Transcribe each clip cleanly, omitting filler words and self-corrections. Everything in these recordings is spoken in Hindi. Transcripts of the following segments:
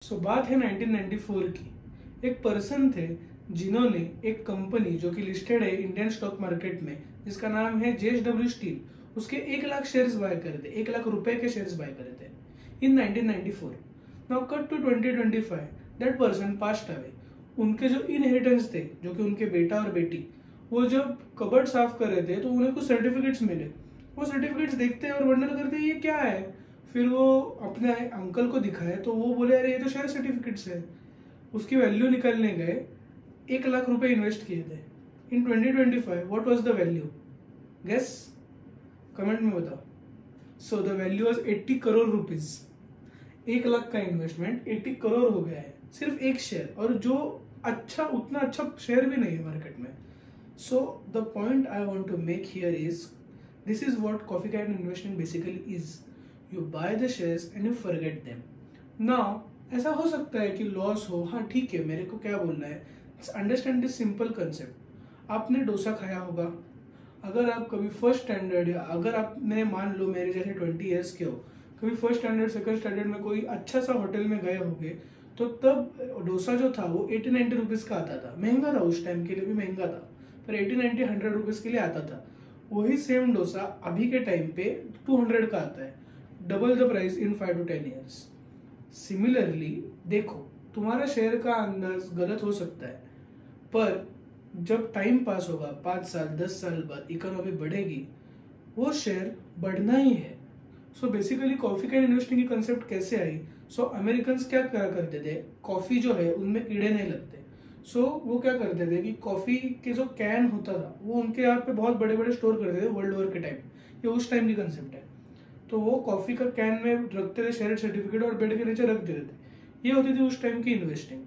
बात है 1994 की। एक पर्सन थे जिन्होंने एक कंपनी जो कि लिस्टेड है इंडियन स्टॉक मार्केट में, जिसका नाम है JSW स्टील, उसके 1 लाख शेयर्स बाय करे थे, 1 लाख रुपए के शेयर्स बाय करे थे in 1994। Now cut to 2025, that person passed away. उनके जो इनहेरिटेंस थे, जो कि उनके बेटा और बेटी, वो जब कबर्ड साफ कर रहे थे तो उन्हें कुछ सर्टिफिकेट्स मिले। वो सर्टिफिकेट्स देखते हैं और वंडर करते हैं ये क्या है। फिर वो अपने अंकल को दिखाए तो वो बोले अरे ये तो शेयर सर्टिफिकेट्स है। उसकी वैल्यू निकालने गए, 1 लाख रुपए इन्वेस्ट किए थे। In 2025 what was the value? Guess, comment में बताओ। So the value was 80 crore rupees. 1 lakh का इन्वेस्टमेंट 80 करोड़ हो गया है, सिर्फ एक शेयर, और जो उतना अच्छा शेयर भी नहीं है मार्केट में। So the point I want to make here is, this is what coffee can investing basically is. You buy the shares and you forget them. Now, ऐसा हो सकता है कि लॉस हो, हाँ ठीक है, मेरे को क्या बोलना है, अंडरस्टैंड दिस सिंपल कंसेप्ट। आपने डोसा खाया होगा। अगर आप कभी फर्स्ट स्टैंडर्ड, या अगर आपने मान लो मेरे जैसे 20 ईयर्स के हो, कभी फर्स्ट स्टैंडर्ड सेकंड स्टैंडर्ड में कोई अच्छा सा होटल में गए होंगे, तो तब डोसा जो था वो 80-90 रुपीज का आता था। महंगा था, उस टाइम के लिए भी महंगा था, पर 80-90-100 रुपीज के लिए आता था। वही सेम डोसा अभी के टाइम पे 200 का आता है, double the price in 5 to 10 years. Similarly देखो, तुम्हारा शेयर का अंदाज गलत हो सकता है, पर जब टाइम पास होगा, 5 साल 10 साल बाद इकोनॉमी बढ़ेगी, वो शेयर बढ़ना ही है। So basically coffee can investing की कंसेप्ट कैसे आई? सो अमेरिकन क्या करते थे, कॉफी जो है उनमें कीड़े नहीं लगते। सो वो क्या करते थे कि कॉफी के जो कैन होता था वो उनके यहाँ पे बहुत बड़े बड़े स्टोर करते थे वर्ल्ड वॉर के टाइम। ये उस टाइम की कंसेप्ट है। तो वो कॉफी का कैन में रखते थे शेयर सर्टिफिकेट और बेड के नीचे रख देते थे। ये होती थी उस टाइम की इन्वेस्टिंग।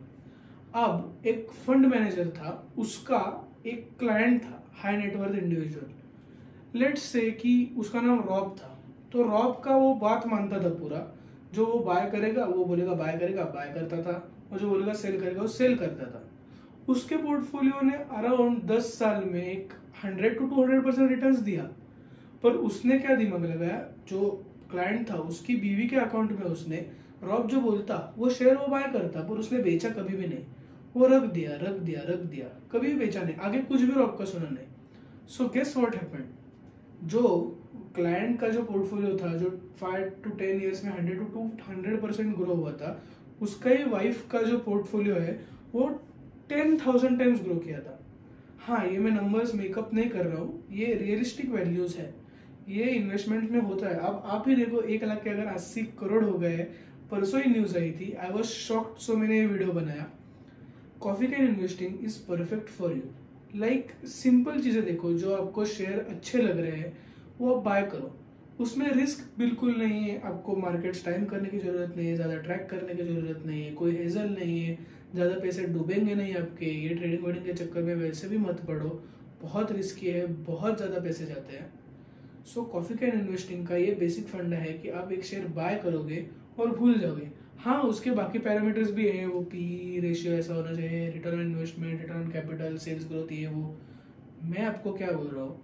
अब एक फंड मैनेजर था, उसका एक क्लाइंट था, high net worth individual. Let's say कि उसका नाम रॉब था। तो रॉब का वो बात मानता था पूरा। जो वो बाय करेगा वो बोलेगा बाय करेगा, बाय करता था, और जो बोलेगा सेल करेगा वो सेल करता था। उसके पोर्टफोलियो ने अराउंड 10 साल में एक 100 to 200% रिटर्न्स दिया। पर उसने क्या दिमाग लगाया, जो क्लाइंट था उसकी बीवी के अकाउंट में उसने रॉब जो बोलता वो शेयर वो बाय करता, पर उसने बेचा कभी भी नहीं। वो रख दिया, कभी भी बेचा नहीं, आगे कुछ भी रॉब का सुना नहीं। सो गेस व्हाट हैपेंड, जो क्लाइंट का जो पोर्टफोलियो था, जो 5 to 10 ईयर्स में 100 to 200% ग्रो हुआ था, उसका ही वाइफ का जो पोर्टफोलियो है वो 10,000 टाइम्स ग्रो किया था। हाँ, ये मैं नंबर्स मेकअप नहीं कर रहा हूँ, ये रियलिस्टिक वैल्यूज है, ये इन्वेस्टमेंट में होता है। अब आप ही देखो, 1 लाख के अगर 80 करोड़ हो गए। परसों ही न्यूज आई थी, आई वॉज शॉक्ड, सो मैंने ये वीडियो बनाया। Coffee can investing is perfect for you. Like simple चीजें देखो, जो आपको शेयर अच्छे लग रहे हैं वो आप बाय करो। उसमें रिस्क बिल्कुल नहीं है, आपको मार्केट्स टाइम करने की जरूरत नहीं है, ज्यादा ट्रैक करने की जरूरत नहीं है, कोई हेजल नहीं है, ज्यादा पैसे डूबेंगे नहीं आपके। ये ट्रेडिंग वेडिंग के चक्कर में वैसे भी मत पड़ो, बहुत रिस्की है, बहुत ज्यादा पैसे जाते हैं। सो कॉफी कैन इन्वेस्टिंग का ये बेसिक फंडा है कि आप एक शेयर बाय करोगे और भूल जाओगे। हाँ, उसके बाकी पैरामीटर्स भी है, वो पी रेशियो ऐसा होना चाहिए, return on investment, return on capital, sales growth, ये वो। मैं आपको क्या बोल रहा हूँ,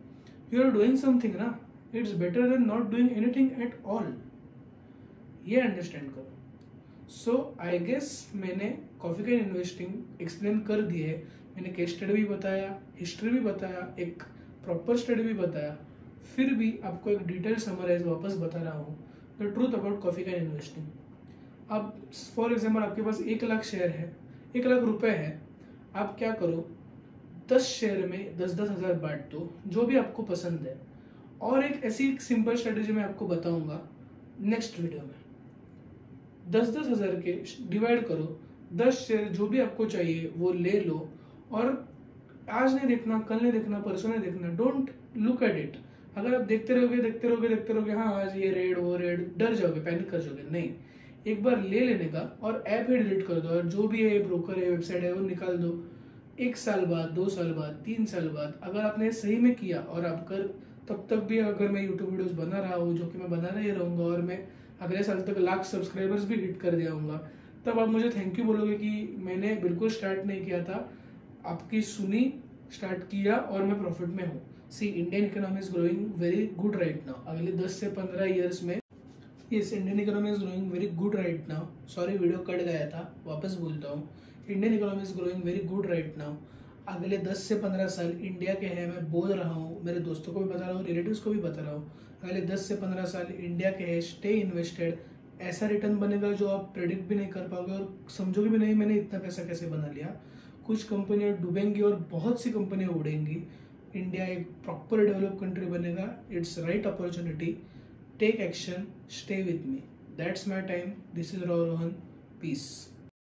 यू आर डूइंग समथिंग ना, it's better than not doing anything at all. ये अंडरस्टैंड करो। सो आई गेस मैंने कॉफी कैन इन्वेस्टिंग एक्सप्लेन कर दी है। मैंने केस स्टडी भी बताया, हिस्ट्री भी बताया, एक प्रॉपर स्टडी भी बताया, फिर भी आपको एक डिटेल समराइज वापस बता रहा हूँ, the truth about coffee can investing. अब फॉर एग्जाम्पल आपके पास 1 लाख शेयर है, 1 लाख रुपए है। आप क्या करो, 10 शेयर में 10-10 हजार बांट दो, जो भी आपको पसंद है। और एक ऐसी सिंपल स्ट्रेटेजी मैं आपको बताऊंगा नेक्स्ट वीडियो में। 10-10 हजार के डिवाइड करो, 10 शेयर जो भी आपको चाहिए वो ले लो, और आज नहीं देखना, कल नहीं देखना, परसों नहीं देखना, डोंट लुक एट इट। अगर आप देखते रहोगे, हाँ आज ये रेड वो रेड, डर जाओगे, पैनिक कर जाओगे। नहीं, एक बार ले लेने का और ऐप ही डिलीट कर दो, और जो भी है ब्रोकर है, वेबसाइट है, वो निकाल दो। 1 साल बाद, 2 साल बाद, 3 साल बाद अगर आपने सही में किया, और आप कर, तब तक भी अगर मैं यूट्यूब वीडियोस बना रहा हूँ, जो कि मैं बना ही रहूंगा, और मैं अगले साल तक 1 लाख सब्सक्राइबर्स भी हिट कर दिया हूँ, तब आप मुझे थैंक यू बोलोगे कि मैंने बिल्कुल स्टार्ट नहीं किया था, आपकी सुनी, स्टार्ट किया, और मैं प्रॉफिट में हूँ। See, Indian economy is growing very good right now. अगले 10 से 15 ईयर्स में yes, Indian economy is growing very good right now. Sorry video cut गया था, वापस बोलता हूँ. Indian economy is growing very good right now. अगले 10 से 15 साल इंडिया के हैं, मैं बोल रहा हूँ, मेरे दोस्तों को भी बता रहा हूँ, रिलेटिव्स को भी बता रहा हूँ. अगले 10 से 15 साल इंडिया के हैं, स्टे इन्वेस्टेड. ऐसा रिटर्न बनेगा जो आप प्रेडिक्ट भी नहीं कर पाओगे और समझोगे भी नहीं मैंने इतना पैसा कैसे बना लिया. कुछ कंपनियां डूबेंगी और बहुत सी कंपनियां उड़ेंगी. इंडिया एक प्रॉपर डेवलप कंट्री बनेगा. It's right opportunity. Take action, stay with me. That's my time. This is Rohan. Piece.